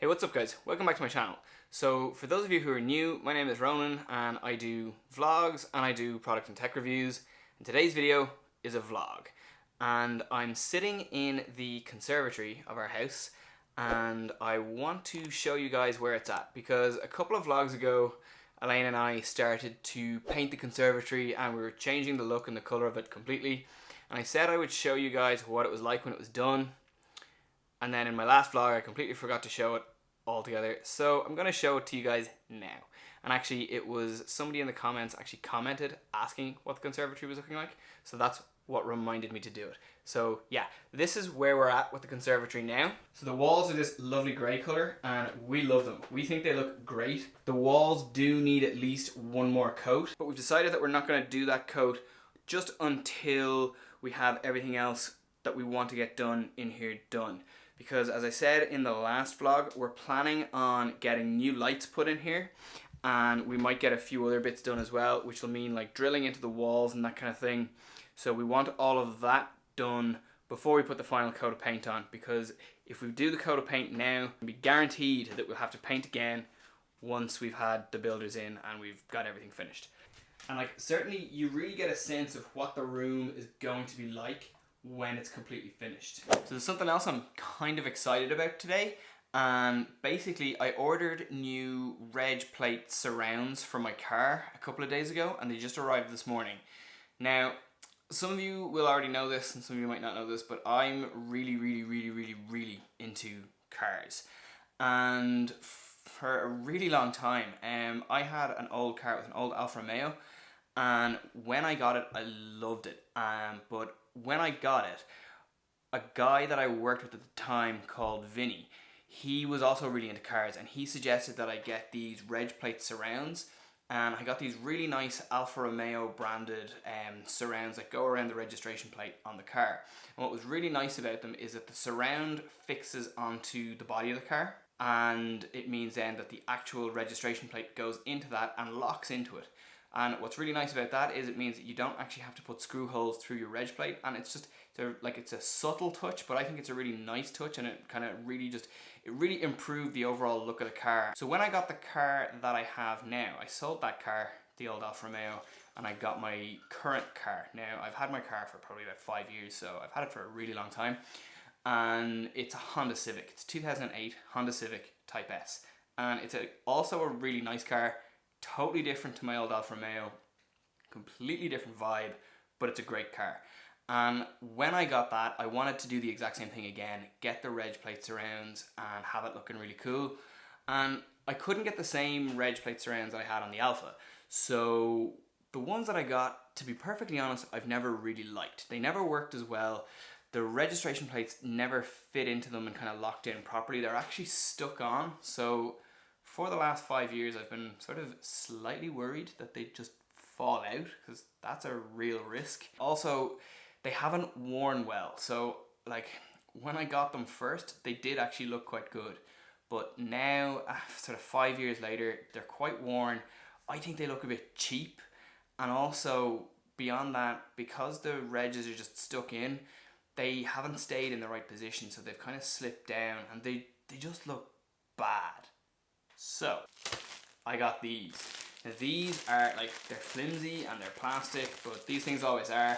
Hey, what's up guys? Welcome back to my channel. So for those of you who are new, my name is Ronan and I do vlogs and I do product and tech reviews. And today's video is a vlog. And I'm sitting in the conservatory of our house and I want to show you guys where it's at, because a couple of vlogs ago Elaine and I started to paint the conservatory and we were changing the look and the colour of it completely. And I said I would show you guys what it was like when it was done. And then in my last vlog I completely forgot to show it altogether, so I'm going to show it to you guys now. And actually it was somebody in the comments actually commented asking what the conservatory was looking like, so that's what reminded me to do it. So yeah, this is where we're at with the conservatory now. So the walls are this lovely grey colour and we love them. We think they look great. The walls do need at least one more coat, but we've decided that we're not going to do that coat just until we have everything else that we want to get done in here done. Because as I said in the last vlog, we're planning on getting new lights put in here, and we might get a few other bits done as well, which will mean like drilling into the walls and that kind of thing. So we want all of that done before we put the final coat of paint on, because if we do the coat of paint now, we'll be guaranteed that we'll have to paint again once we've had the builders in and we've got everything finished. And like certainly you really get a sense of what the room is going to be like when it's completely finished. So there's something else I'm kind of excited about today, and basically I ordered new reg plate surrounds for my car a couple of days ago and they just arrived this morning. Now some of you will already know this and some of you might not know this, but I'm really into cars, and for a really long time I had an old car with an old Alfa Romeo, and when I got it I loved it, but when I got it, a guy that I worked with at the time called Vinny, he was also really into cars and he suggested that I get these reg plate surrounds, and I got these really nice Alfa Romeo branded surrounds that go around the registration plate on the car. And what was really nice about them is that the surround fixes onto the body of the car, and it means then that the actual registration plate goes into that and locks into it. And what's really nice about that is it means that you don't actually have to put screw holes through your reg plate, and it's a subtle touch, but I think it's a really nice touch, and it kind of really improved the overall look of the car. So when I got the car that I have now, I sold that car, the old Alfa Romeo, and I got my current car. Now I've had my car for probably about 5 years, so I've had it for a really long time, and it's a Honda Civic. It's 2008 Honda Civic Type S, and it's also a really nice car. Totally different to my old Alfa Romeo, completely different vibe, but it's a great car. And when I got that, I wanted to do the exact same thing again, get the reg plate surrounds and have it looking really cool. And I couldn't get the same reg plate surrounds I had on the Alfa. So the ones that I got, to be perfectly honest, I've never really liked. They never worked as well. The registration plates never fit into them and kind of locked in properly. They're actually stuck on. So for the last 5 years, I've been sort of slightly worried that they just fall out, because that's a real risk. Also, they haven't worn well. So like when I got them first, they did actually look quite good. But now, sort of 5 years later, they're quite worn. I think they look a bit cheap. And also, beyond that, because the regs are just stuck in, they haven't stayed in the right position. So they've kind of slipped down and they just look bad. So I got these. Now these are like, they're flimsy and they're plastic, but these things always are.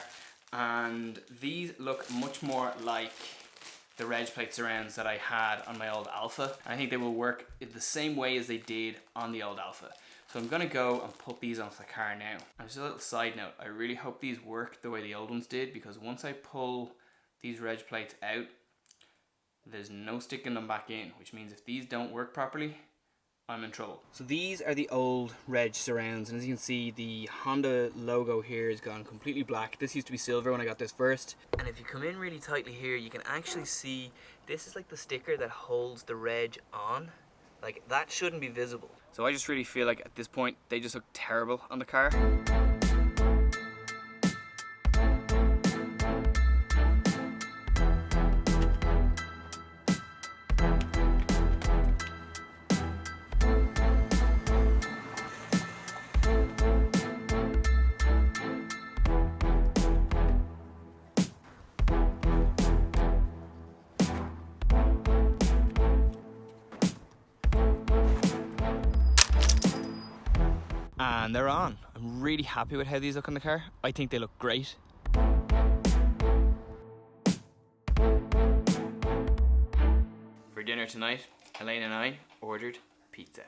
And these look much more like the reg plate surrounds that I had on my old Alfa. I think they will work in the same way as they did on the old Alfa. So I'm gonna go and put these onto the car now. And just a little side note, I really hope these work the way the old ones did, because once I pull these reg plates out, there's no sticking them back in, which means if these don't work properly, I'm in trouble. So these are the old reg surrounds, and as you can see, the Honda logo here has gone completely black. This used to be silver when I got this first. And if you come in really tightly here, you can actually see this is like the sticker that holds the reg on. Like, that shouldn't be visible. So I just really feel like at this point they just look terrible on the car. and they're on. I'm really happy with how these look on the car. I think they look great. For dinner tonight, Elaine and I ordered pizza.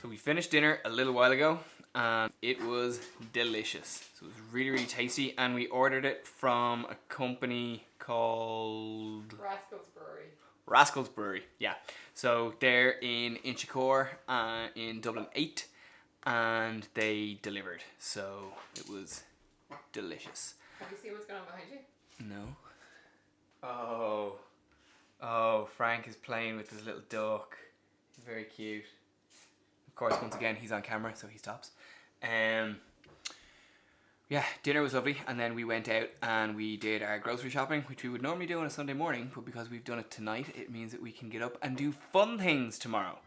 So we finished dinner a little while ago and it was delicious. So it was really, really tasty, and we ordered it from a company called Rascal's Brewery, yeah. So they're in Inchicore, in Dublin 8, and they delivered. So it was delicious. Have you seen what's going on behind you? No. Oh, Frank is playing with his little duck. He's very cute. Of course, once again, he's on camera, so he stops. Yeah, dinner was lovely, and then we went out and we did our grocery shopping, which we would normally do on a Sunday morning, but because we've done it tonight, it means that we can get up and do fun things tomorrow.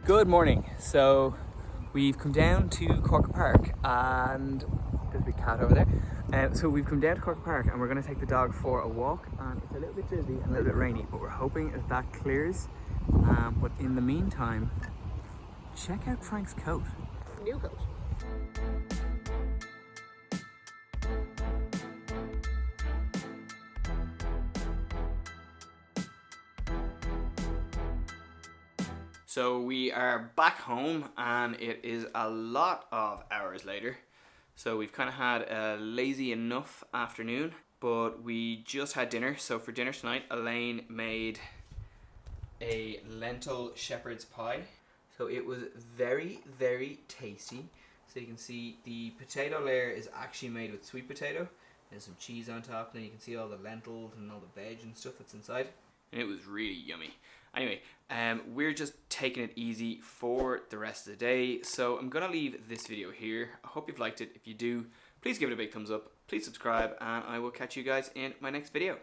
Good morning. So we've come down to Cork Park, and there's a big cat over there. So we've come down to Cork Park and we're going to take the dog for a walk, and it's a little bit drizzly and a little bit rainy, but we're hoping that clears. But in the meantime, check out Frank's coat. New coat. So we are back home and it is a lot of hours later. So we've kind of had a lazy enough afternoon, but we just had dinner. So for dinner tonight, Elaine made a lentil shepherd's pie. So it was very, very tasty. So you can see the potato layer is actually made with sweet potato. There's some cheese on top, and then you can see all the lentils and all the veg and stuff that's inside. And it was really yummy. Anyway, we're just taking it easy for the rest of the day. So I'm going to leave this video here. I hope you've liked it. If you do, please give it a big thumbs up. Please subscribe, and I will catch you guys in my next video.